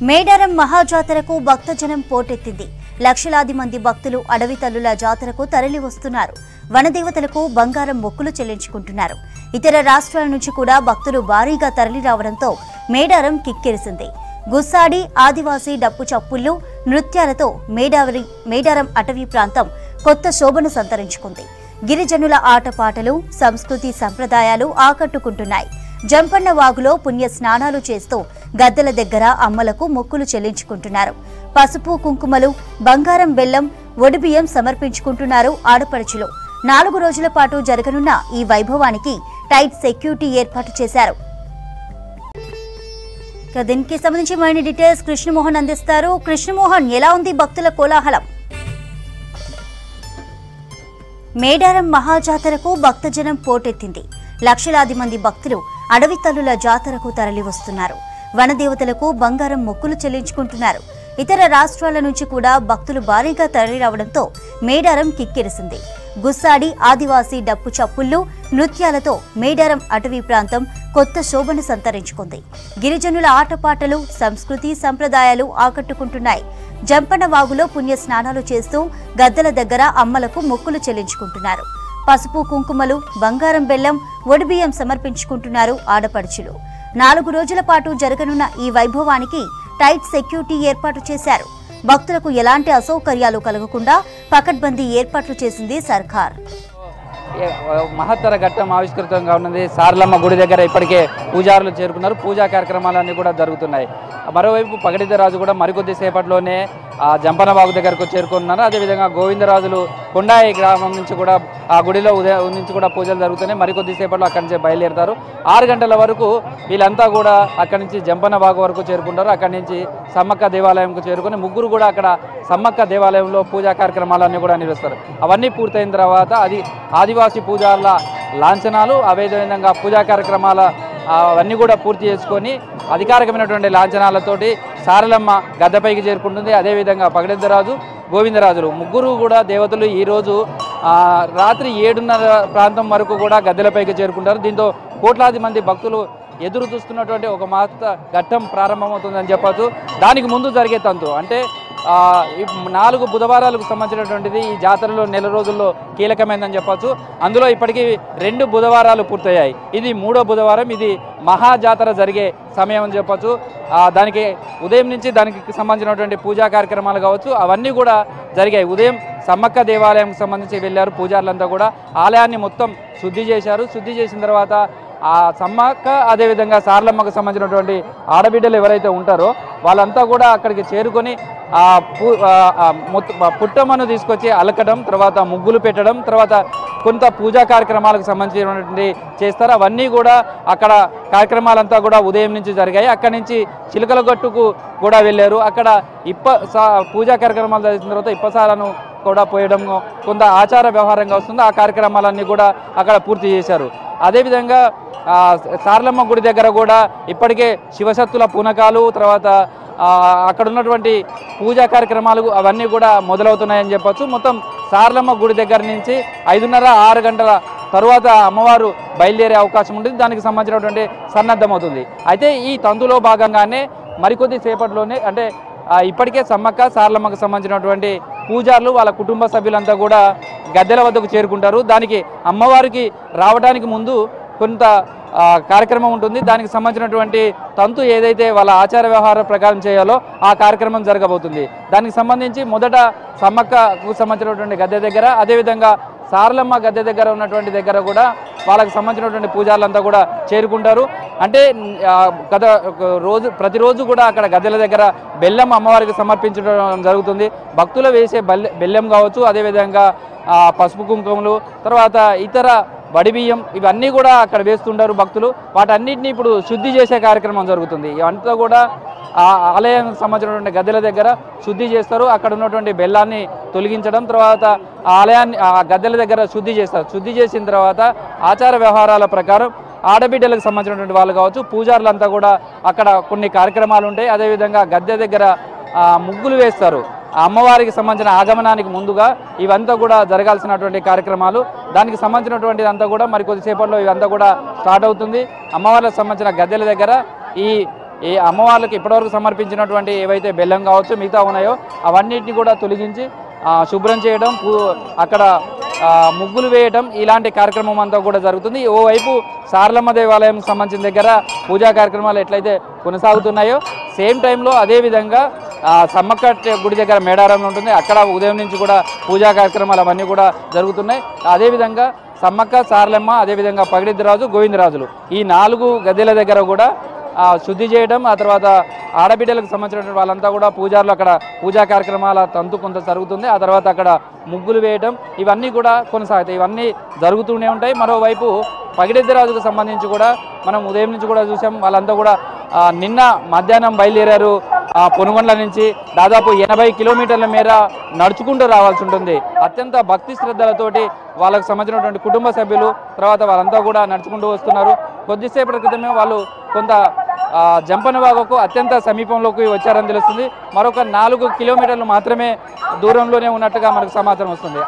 మేడారం మహాజాతరకు భక్తజనం పోటెత్తింది. లక్షలాది మంది భక్తులు అడవి తల్లుల జాతరకు తరలి వస్తున్నారు. వనదేవతలకు బంగారం మొక్కులు చెల్లించుకుంటున్నారు. ఇతర రాష్ట్రాల నుంచి కూడా భక్తులు భారీగా తరలి రావడంతో మేడారం కిక్కిరిసింది. గుస్సాడి ఆదివాసీ డప్పు చప్పుళ్లు నృత్యాలతో మేడారం అటవీ ప్రాంతం కొత్త శోభను సంతరించుకుంది. గిరిజనుల ఆటపాటలు సంస్కృతి సంప్రదాయాలు ఆకట్టుకుంటున్నాయి. జంపన్న వాగులో పుణ్య స్నానాలు చేస్తూ గద్దెల దగ్గర అమ్మలకు మొక్కులు చెల్లించుకుంటున్నారు. పసుపు కుంకుమలు బంగారం బెల్లం ఒడిబియ్యం సమర్పించుకుంటున్నారు ఆడపడుచులు. 4 రోజుల పాటు జరగనున్న ఈ వైభవానికి టైట్ సెక్యూరిటీ ఏర్పాటు చేశారు. దీనికి సంబంధించి మరిన్ని డీటెయిల్స్ కృష్ణమోహన్ అందిస్తారు. కృష్ణమోహన్, ఎలా ఉంది భక్తుల కోలాహలం? మేడారం మహాజాతరకు భక్తజనం పోటెత్తింది. లక్షలాది మంది భక్తులు అడవి తల్లుల జాతరకు తరలి వస్తున్నారు. వనదేవతలకు బంగారం మొక్కులు చెల్లించుకుంటున్నారు. ఇతర రాష్ట్రాల నుంచి కూడా భక్తులు భారీగా తరలి రావడంతో మేడారం కిక్కిరిసింది. గుస్సాడి ఆదివాసీ డప్పు చప్పుళ్లు నృత్యాలతో మేడారం అటవీ ప్రాంతం కొత్త శోభను సంతరించుకుంది. గిరిజనుల ఆటపాటలు సంస్కృతి సంప్రదాయాలు ఆకట్టుకుంటున్నాయి. జంపన్న వాగులో పుణ్య స్నానాలు చేస్తూ గద్దెల దగ్గర అమ్మలకు మొక్కులు చెల్లించుకుంటున్నారు. పసుపు కుంకుమలు బంగారం బెల్లం ఒడిబియ్యం సమర్పించుకుంటున్నారు ఆడపడుచులు. 4 రోజుల పాటు జరగనున్న ఈ వైభవానికి టైట్ సెక్యూరిటీ ఏర్పాటు చేశారు. భక్తులకు ఎలాంటి అసౌకర్యాలు కలగకుండా పకడ్బందీ ఏర్పాట్లు చేసింది సర్కార్. మహత్తర ఘట్టం ఆవిష్కృతంగా ఉన్నది. సారలమ్మ గుడి దగ్గర ఇప్పటికే పూజారులు చేరుకున్నారు. పూజా కార్యక్రమాలన్నీ కూడా జరుగుతున్నాయి. మరోవైపు పగడిద్దరాజు కూడా మరికొద్ది సేపట్లోనే జంపన బాగు దగ్గరకు చేరుకున్నారు. అదేవిధంగా గోవిందరాజులు కొండాయి గ్రామం నుంచి కూడా ఆ గుడిలో ఉదయం నుంచి కూడా పూజలు జరుగుతున్నాయి. మరికొద్ది సేపట్లో అక్కడి నుంచి బయలుదేరుతారు. 6 గంటల వరకు వీళ్ళంతా కూడా అక్కడి నుంచి జంపన బాగు వరకు చేరుకుంటారు. అక్కడి నుంచి సమ్మక్క దేవాలయంకు చేరుకుని ముగ్గురు కూడా అక్కడ సమ్మక్క దేవాలయంలో పూజా కార్యక్రమాలన్నీ కూడా నిర్వహిస్తారు. అవన్నీ పూర్తయిన తర్వాత ఆదివాసీ పూజారుల లాంఛనాలు అదేవిధంగా పూజా కార్యక్రమాల అవన్నీ కూడా పూర్తి చేసుకొని అధికారికమైనటువంటి లాంఛనాలతోటి సారలమ్మ గద్దెపైకి చేరుకుంటుంది. అదేవిధంగా పగడిద్దరాజు గోవిందరాజులు ముగ్గురు కూడా దేవతలు ఈరోజు రాత్రి 7:30 ప్రాంతం వరకు కూడా గద్దెలపైకి చేరుకుంటారు. దీంతో కోట్లాది మంది భక్తులు ఎదురు చూస్తున్నటువంటి ఒక మహత్త ఘట్టం ప్రారంభమవుతుందని చెప్పచ్చు. దానికి ముందు జరిగే తంతు అంటే 4 బుధవారాలకు సంబంధించినటువంటిది ఈ జాతరలో నెల రోజుల్లో కీలకమైందని చెప్పచ్చు. అందులో ఇప్పటికీ 2 బుధవారాలు పూర్తయ్యాయి. ఇది 3వ బుధవారం. ఇది మహాజాతర జరిగే సమయం అని చెప్పచ్చు. దానికి ఉదయం నుంచి దానికి సంబంధించినటువంటి పూజా కార్యక్రమాలు కావచ్చు అవన్నీ కూడా జరిగాయి. ఉదయం సమ్మక్క దేవాలయంకి సంబంధించి వెళ్ళారు పూజారులంతా కూడా. ఆలయాన్ని మొత్తం శుద్ధి చేశారు. శుద్ధి చేసిన తర్వాత ఆ సమ్మక్క అదేవిధంగా సారలమ్మకు సంబంధించినటువంటి ఆడబిడ్డలు ఎవరైతే ఉంటారో వాళ్ళంతా కూడా అక్కడికి చేరుకొని పుట్టమ్మను తీసుకొచ్చి అలకడం, తర్వాత ముగ్గులు పెట్టడం, తర్వాత కొంత పూజా కార్యక్రమాలకు సంబంధించినటువంటి చేస్తారు. అవన్నీ కూడా అక్కడ కార్యక్రమాలంతా కూడా ఉదయం నుంచి జరిగాయి. అక్కడి నుంచి చిలకలగట్టుకు కూడా వెళ్ళారు. అక్కడ పూజా కార్యక్రమాలు జరిగిన తర్వాత ఇప్పసాలను కూడా పోయడం కొంత ఆచార వ్యవహారంగా వస్తుంది. ఆ కార్యక్రమాలన్నీ కూడా అక్కడ పూర్తి చేశారు. అదేవిధంగా సారలమ్మ గుడి దగ్గర కూడా ఇప్పటికే శివశక్తుల పూనకాలు, తర్వాత అక్కడ ఉన్నటువంటి పూజా కార్యక్రమాలు అవన్నీ కూడా మొదలవుతున్నాయని చెప్పచ్చు. మొత్తం సారలమ్మ గుడి దగ్గర నుంచి 5:30-6 గంటల తరువాత అమ్మవారు బయలుదేరే అవకాశం ఉంటుంది. దానికి సంబంధించినటువంటి సన్నద్ధమవుతుంది. అయితే ఈ తంతులో భాగంగానే మరికొద్ది సేపట్లోనే అంటే ఇప్పటికే సమ్మక్క సారలమ్మకు సంబంధించినటువంటి పూజారులు వాళ్ళ కుటుంబ సభ్యులంతా కూడా గద్దెల వద్దకు చేరుకుంటారు. దానికి అమ్మవారికి రావడానికి ముందు కొంత కార్యక్రమం ఉంటుంది. దానికి సంబంధించినటువంటి తంతు ఏదైతే వాళ్ళ ఆచార వ్యవహార ప్రకారం చేయాలో ఆ కార్యక్రమం జరగబోతుంది. దానికి సంబంధించి మొదట సమ్మక్కకు సంబంధించినటువంటి గద్దె దగ్గర, అదేవిధంగా సారలమ్మ గద్దె దగ్గర ఉన్నటువంటి దగ్గర కూడా వాళ్ళకి సంబంధించినటువంటి పూజారులంతా కూడా చేరుకుంటారు. అంటే ప్రతిరోజు కూడా అక్కడ గద్దెల దగ్గర బెల్లం అమ్మవారికి సమర్పించడం జరుగుతుంది. భక్తులు వేసే బెల్లం కావచ్చు, అదేవిధంగా పసుపు కుంకుమలు, తర్వాత ఇతర వడిబియ్యం ఇవన్నీ కూడా అక్కడ వేస్తుంటారు భక్తులు. వాటన్నిటిని ఇప్పుడు శుద్ధి చేసే కార్యక్రమం జరుగుతుంది. ఇవంతా కూడా ఆ ఆలయానికి సంబంధించినటువంటి గద్దెల దగ్గర శుద్ధి చేస్తారు. అక్కడ ఉన్నటువంటి బెల్లాన్ని తొలగించడం, తర్వాత ఆలయాన్ని గద్దెల దగ్గర శుద్ధి చేస్తారు. శుద్ధి చేసిన తర్వాత ఆచార వ్యవహారాల ప్రకారం ఆడబిడ్డలకు సంబంధించినటువంటి వాళ్ళు కావచ్చు పూజారులంతా కూడా అక్కడ కొన్ని కార్యక్రమాలు ఉంటాయి. అదేవిధంగా గద్దె దగ్గర ముగ్గులు వేస్తారు. అమ్మవారికి సంబంధించిన ఆగమనానికి ముందుగా ఇవంతా కూడా జరగాల్సినటువంటి కార్యక్రమాలు. దానికి సంబంధించినటువంటిది అంతా కూడా మరి కొద్దిసేపట్లో ఇవంతా కూడా స్టార్ట్ అవుతుంది. అమ్మవారికి సంబంధించిన గద్దెల దగ్గర ఈ ఈ అమ్మవార్లకు ఇప్పటివరకు సమర్పించినటువంటి ఏవైతే బెల్లం కావచ్చు మిగతా ఉన్నాయో అవన్నిటిని కూడా తొలగించి శుభ్రం చేయడం, అక్కడ ముగ్గులు వేయడం, ఇలాంటి కార్యక్రమం అంతా కూడా జరుగుతుంది. ఓవైపు సారలమ్మ దేవాలయం సంబంధించిన దగ్గర పూజా కార్యక్రమాలు ఎట్లయితే కొనసాగుతున్నాయో సేమ్ టైంలో అదేవిధంగా సమ్మక్క గుడి దగ్గర మేడారం ఉంటుంది, అక్కడ ఉదయం నుంచి కూడా పూజా కార్యక్రమాలు అవన్నీ కూడా జరుగుతున్నాయి. అదేవిధంగా సమ్మక్క, సారలమ్మ, అదేవిధంగా పగిడిద్దరాజు, గోవిందరాజులు ఈ 4 గద్దెల దగ్గర కూడా శుద్ధి చేయడం, ఆ తర్వాత ఆడబిడ్డలకు సంబంధించినటువంటి వాళ్ళంతా కూడా పూజారులు అక్కడ పూజా కార్యక్రమాల తంతు కొంత జరుగుతుంది. ఆ తర్వాత అక్కడ ముగ్గులు వేయడం ఇవన్నీ కూడా కొనసాగుతాయి. ఇవన్నీ జరుగుతూనే ఉంటాయి. మరోవైపు పగిడిద్దరాజుకు సంబంధించి కూడా మనం ఉదయం నుంచి కూడా చూసాం. వాళ్ళంతా కూడా నిన్న మధ్యాహ్నం బయలుదేరారు పొనుగొండ్ల నుంచి. దాదాపు 80 కిలోమీటర్ల మేర నడుచుకుంటూ రావాల్సి ఉంటుంది. అత్యంత భక్తి శ్రద్ధలతోటి వాళ్ళకు సంబంధించినటువంటి కుటుంబ సభ్యులు తర్వాత వాళ్ళంతా కూడా నడుచుకుంటూ వస్తున్నారు. కొద్దిసేపటి క్రితమే వాళ్ళు కొంత జంపనవాగకు అత్యంత సమీపంలోకి వచ్చారని తెలుస్తుంది. మరొక 4 కిలోమీటర్లు మాత్రమే దూరంలోనే ఉన్నట్టుగా మనకు సమాచారం వస్తుంది.